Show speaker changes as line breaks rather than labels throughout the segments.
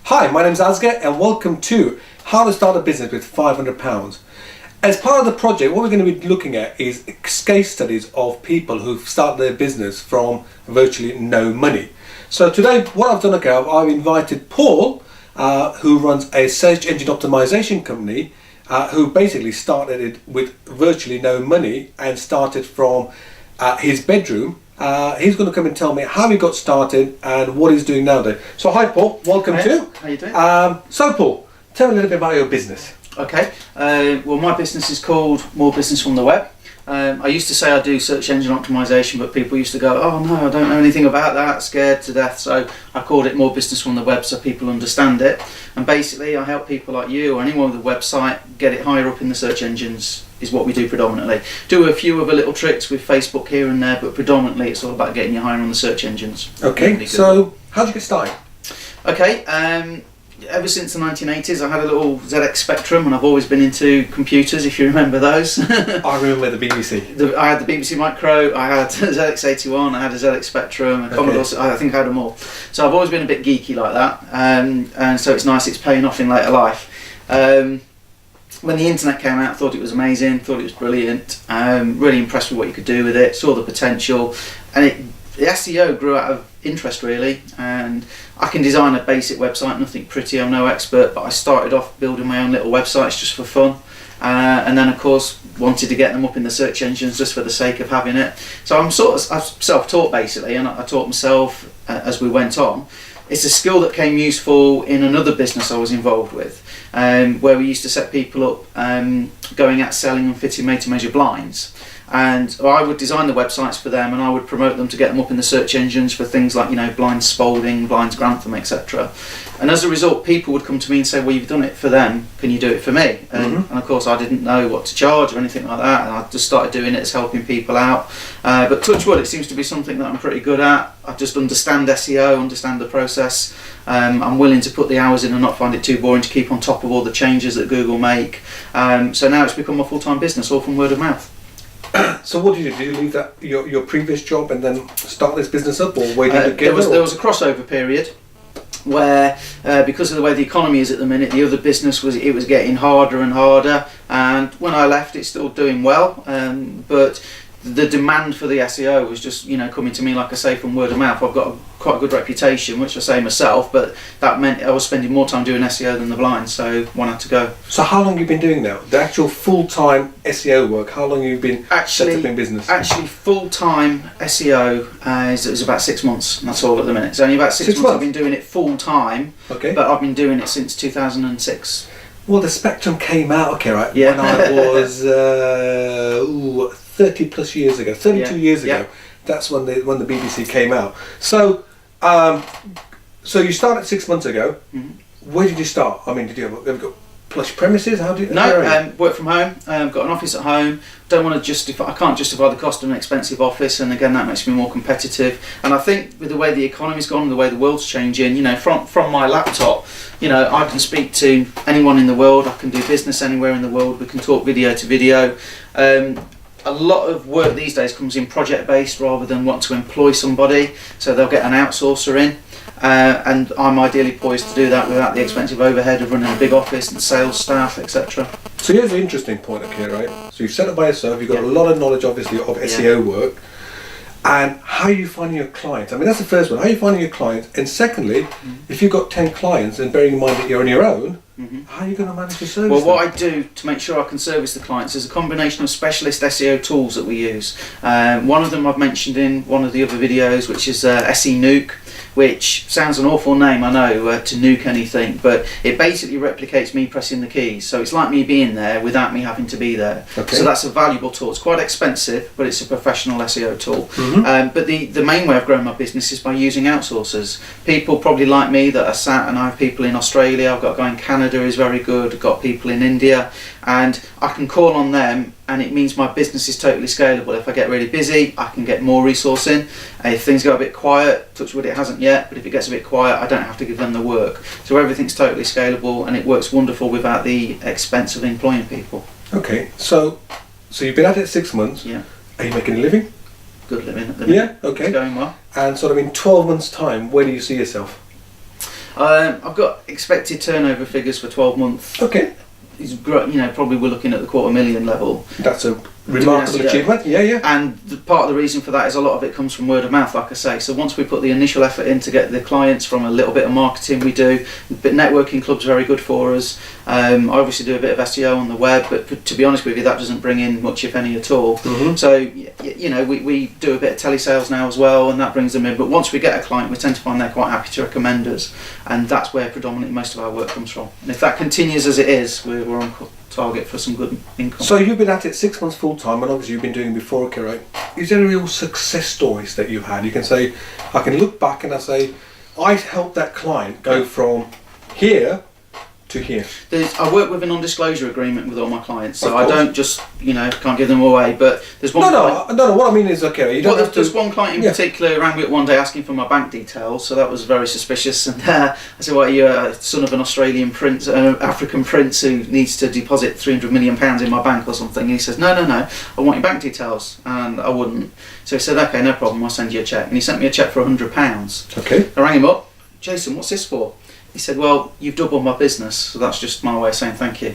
Hi, my name's Asger and welcome to How to Start a Business with £500. As part of the project, what we're going to be looking at is case studies of people who've started their business from virtually no money. So today, what I've done, I've invited Paul, who runs a search engine optimization company, who basically started it with virtually no money and started from his bedroom. He's going to come and tell me how he got started and what he's doing nowadays. So hi Paul, welcome to.
How you doing?
So Paul, tell me a little bit about your business.
Okay, well my business is called More Business from the Web. I used to say I do search engine optimization, but people used to go, oh no, I don't know anything about that, scared to death. So I called it More Business from the Web so people understand it. And basically I help people like you or anyone with a website get it higher up in the search engines is what we do predominantly. Do a few other little tricks with Facebook here and there, but predominantly it's all about getting you higher on the search engines.
Okay,
Really
so how did you get started?
Okay, ever since the 1980s I had a little ZX Spectrum and I've always been into computers, if you remember those.
I remember the BBC.
I had the BBC Micro, I had ZX81, I had a ZX Spectrum, a Commodore, I think I had them all. So I've always been a bit geeky like that, and so it's nice it's paying off in later life. When the internet came out, I thought it was amazing, thought it was brilliant, really impressed with what you could do with it, saw the potential, and the SEO grew out of interest really, and I can design a basic website, nothing pretty, I'm no expert, but I started off building my own little websites just for fun, and then of course wanted to get them up in the search engines just for the sake of having it. So I'm self-taught basically, and I taught myself as we went on. It's a skill that came useful in another business I was involved with, where we used to set people up going out selling and fitting made-to-measure blinds. And I would design the websites for them and I would promote them to get them up in the search engines for things like, you know, Blinds Spalding, Blinds Grantham, etc. And as a result, people would come to me and say, well, you've done it for them, can you do it for me? And of course I didn't know what to charge or anything like that, and I just started doing it as helping people out. But touch wood, it seems to be something that I'm pretty good at. I just understand SEO, understand the process. I'm willing to put the hours in and not find it too boring to keep on top of all the changes that Google make. So now it's become a full-time business, all from word of mouth.
So what did you do? Did you leave that your previous job and then start this business up, or where did you get
there was a crossover period where because of the way the economy is at the minute, the other business was getting harder and harder, and when I left it's still doing well, but the demand for the SEO was just, you know, coming to me, like I say, from word of mouth. I've got quite a good reputation, which I say myself, but that meant I was spending more time doing SEO than the blinds, so one had to go.
So how long have you been doing now? The actual full-time SEO work, how long have you been set up in business?
Actually, full-time SEO is about 6 months, and that's all at the minute. It's only about six months I've been doing it full-time, but I've been doing it since 2006.
Well, the Spectrum came out, when I was 30 plus years ago, 32 years ago. That's when the BBC came out. So, so you started 6 months ago. Where did you start? I mean, did you have got plush premises? How did you?
No, work from home. Got an office at home. Don't want to justify. I can't justify the cost of an expensive office, and again, that makes me more competitive. And I think with the way the economy's gone, the way the world's changing, you know, from my laptop, you know, I can speak to anyone in the world. I can do business anywhere in the world. We can talk video to video. A lot of work these days comes in project based rather than want to employ somebody, so they'll get an outsourcer in, and I'm ideally poised to do that without the expensive overhead of running a big office and sales staff, etc.
So here's the interesting point, right? So you've set up by yourself, you've got a lot of knowledge obviously of SEO work, and how are you finding your clients? I mean, that's the first one, how are you finding your clients? And secondly, if you've got 10 clients, and bearing in mind that you're on your own, how are you going to manage to service them?
Well, what I do to make sure I can service the clients is a combination of specialist SEO tools that we use. One of them I've mentioned in one of the other videos, which is SE Nuke, which sounds an awful name, I know, to nuke anything, but it basically replicates me pressing the keys. So it's like me being there without me having to be there. So that's a valuable tool. It's quite expensive, but it's a professional SEO tool. But the main way I've grown my business is by using outsourcers. People probably like me that are sat, and I have people in Australia, I've got a guy in Canada who's very good, I've got people in India, and I can call on them, and it means my business is totally scalable. If I get really busy, I can get more resource in. If things go a bit quiet, touch wood it hasn't yet, but if it gets a bit quiet, I don't have to give them the work. So everything's totally scalable, and it works wonderful without the expense of employing people.
Okay, so you've been at it 6 months.
Yeah.
Are you making a living?
Good living at the minute.
Yeah, okay.
It's going well.
And sort of in 12 months' time, where do you see yourself?
I've got expected turnover figures for 12 months.
Okay,
Probably we're looking at the £250,000 level.
that's a remarkable achievement. Yeah.
And part of the reason for that is a lot of it comes from word of mouth, like I say. So once we put the initial effort in to get the clients from a little bit of marketing we do, but networking club's very good for us. I obviously do a bit of SEO on the web, but to be honest with you, that doesn't bring in much, if any, at all.
Mm-hmm.
So, we do a bit of telesales now as well, and that brings them in. But once we get a client, we tend to find they're quite happy to recommend us, and that's where predominantly most of our work comes from. And if that continues as it is, we're on target for some good income.
So you've been at it 6 months full time, and obviously you've been doing it before, okay, right? Is there any real success stories that you've had? You can say, I can look back and I say, I helped that client go from here to here.
I work with a non-disclosure agreement with all my clients, so
Of
I
course.
don't just, can't give them away. But there's one.
No. What I mean is, okay, you don't have to.
There's one client in particular who rang me up one day asking for my bank details, so that was very suspicious. And I said, "Well, you're a son of an Australian prince, an African prince who needs to deposit £300 million in my bank or something." And he says, "No, I want your bank details," and I wouldn't. So he said, "Okay, no problem. I'll send you a cheque." And he sent me a cheque for £100.
Okay.
I rang him up. "Jason, what's this for?" He said, "Well, you've doubled my business, so that's just my way of saying thank you."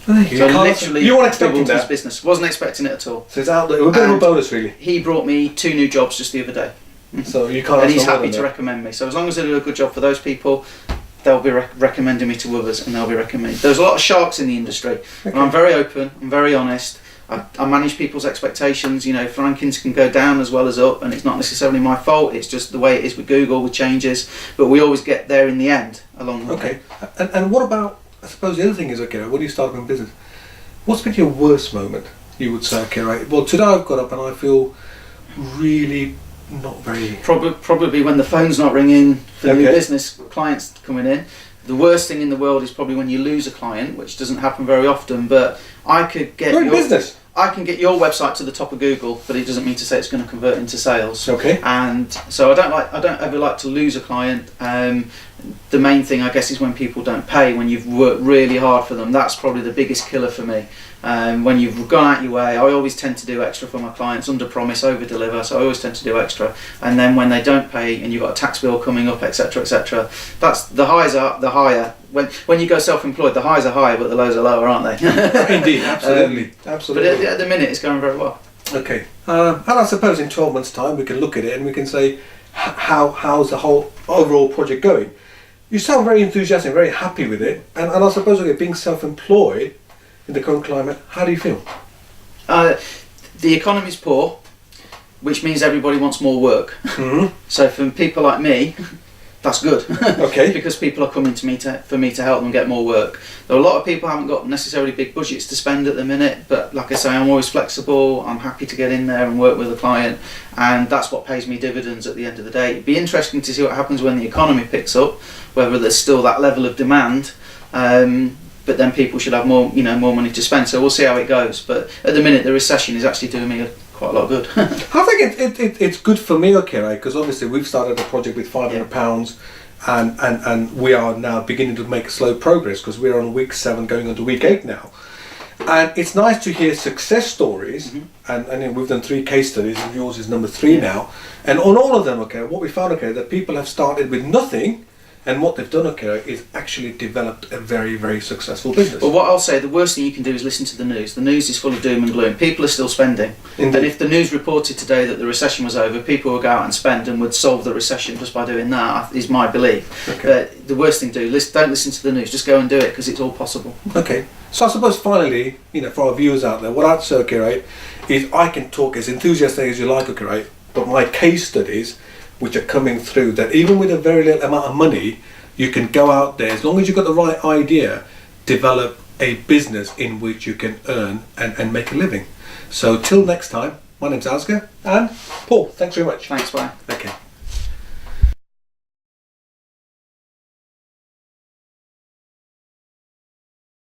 So literally,
you weren't expecting
doubled his
that.
business. Wasn't expecting it at all.
So it's out there. A bit of a
And
bonus, really.
He brought me 2 new jobs just the other day.
So you can't.
And
ask
he's
for more
happy
than
to
that.
recommend me. So as long as I do a good job for those people, they'll be recommending me to others, and they'll be recommending. There's a lot of sharks in the industry, and I'm very open. I'm very honest. I manage people's expectations. Rankings can go down as well as up, and it's not necessarily my fault. It's just the way it is with Google, with changes. But we always get there in the end, along the way.
Okay. And what about? I suppose the other thing is, okay, when you start in business, what's been your worst moment? You would say, okay, right. Well, today I've got up and I feel really not very.
Probably when the phone's not ringing for new
Okay.
business clients coming in. The worst thing in the world is probably when you lose a client, which doesn't happen very often. But I could get
You're in business.
I can get your website to the top of Google, but it doesn't mean to say it's going to convert into sales.
Okay.
And so I don't ever like to lose a client. The main thing, I guess, is when people don't pay, when you've worked really hard for them. That's probably the biggest killer for me. When you've gone out your way, I always tend to do extra for my clients, under promise, over deliver. So I always tend to do extra. And then when they don't pay and you've got a tax bill coming up, etc., etc., that's the highs are the higher. When you go self-employed, the highs are higher, but the lows are lower, aren't they?
Indeed, absolutely. Absolutely.
But at the minute, it's going very well.
Okay. And I suppose in 12 months' time we can look at it and we can say, how's the whole overall project going? You sound very enthusiastic, very happy with it. And I suppose, okay, being self-employed in the current climate, how do you feel?
The economy's poor, which means everybody wants more work.
Mm-hmm.
So for people like me, that's good.
Okay.
Because people are coming to me for me to help them get more work. Though a lot of people haven't got necessarily big budgets to spend at the minute, but like I say, I'm always flexible. I'm happy to get in there and work with a client, and that's what pays me dividends at the end of the day. It'd be interesting to see what happens when the economy picks up, whether there's still that level of demand. But then people should have more money to spend. So we'll see how it goes. But at the minute, the recession is actually doing me quite a lot of good.
I think it's good for me, okay, right? Because obviously we've started a project with £500, and we are now beginning to make slow progress because we're on week 7, going on to week 8 now. And it's nice to hear success stories, and we've done 3 case studies, and yours is number 3 now. And on all of them, okay, what we found, okay, that people have started with nothing. And what they've done, okay, is actually developed a very, very successful business.
Well, what I'll say, the worst thing you can do is listen to the news. The news is full of doom and gloom. People are still spending.
Indeed.
And if the news reported today that the recession was over, people would go out and spend and would solve the recession just by doing that, is my belief.
Okay.
But the worst thing to do, don't listen to the news, just go and do it, because it's all possible.
Okay. So I suppose finally, for our viewers out there, what I'd say, okay, right, is I can talk as enthusiastic as you like, okay, right, but my case studies, which are coming through, that even with a very little amount of money, you can go out there, as long as you've got the right idea, develop a business in which you can earn and make a living. So till next time, my name's Asger, and Paul, thanks very much.
Thanks, bye.
Okay.